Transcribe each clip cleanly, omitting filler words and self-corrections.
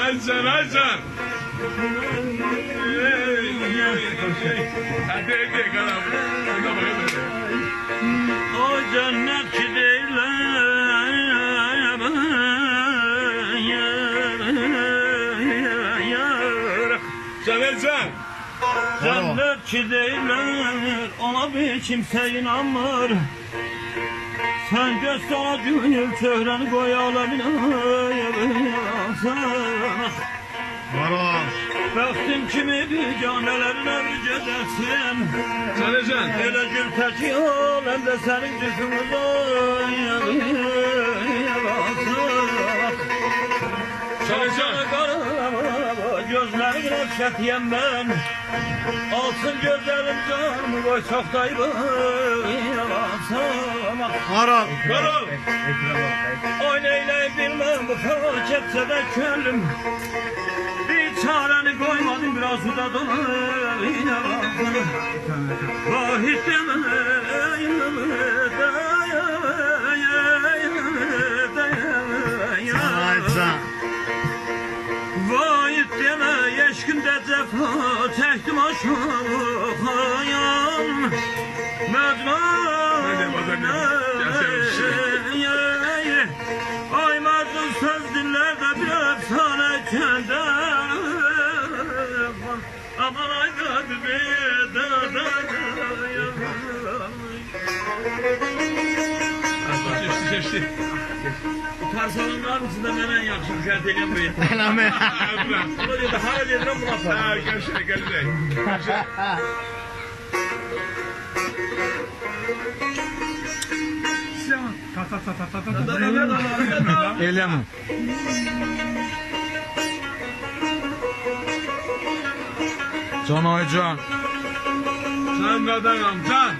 Aycan, Aycan. Hadi hadi kalam. Ona bakalım. O cennetçi değiller. Can Aycan. Cennetçi değiller. Ona bir kimse inanmır. Sen göster gönül çöhreni koy alemine. Baktım kimi bir canelerine mücedesin. Can Aycan. Öyle gül teki ol hem de senin cüzümüz ol. Can Aycan. Gözlerin nefşetiyem ben. Alsın gözlerim canımı koysak dayı. Karal. Oynaylayım bilmem bu felaketse de köllüm. Bir çareni koymadım biraz suda dolayım. Vahit deme. Vahit deme yeşkinde cefa çektim aşağıyan. Ay mecnun söz dinlerde bir efsane içinde. Aman ay kalbi Geçti. Utarsanın var mısın da ben en yakışık bir şey edeceğim bu yeter. Elame. Bunu diyor da hala diyorum buna falan. Görüşürüz. Eleme. Can Aycan. Can kadanam, can.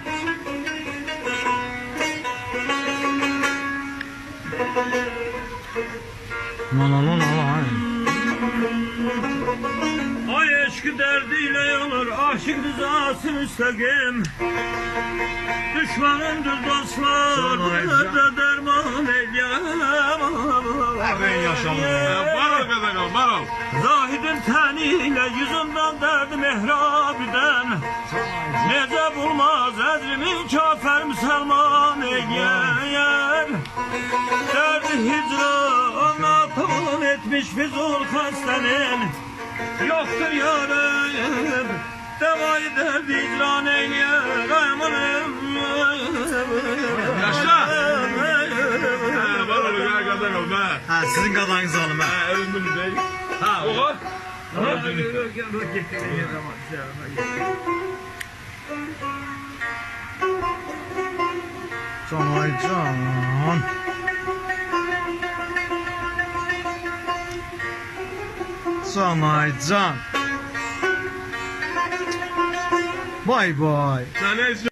Ay eşkı derdiyle yanır aşık rızası müstakim. Düşmanındır dostlar da derman eylem. Ben yaşamam. Barol kadanam, barol. Zahidin teniyle yüzünden derdi mehrabiden. Nece bulmaz ezrimin kafir Müslüman eğer. Derdi hicranla tavan etmiş Fizul hastanin. Yoktur yarım devayı derdi hicran eğer. Amanım. Yaşa. Barol kadanam be. Ha sizin kadanınız alın ha. Öldüm değil. Ha o. Can Aycan. Can Aycan. Bay bay. Can Aycan.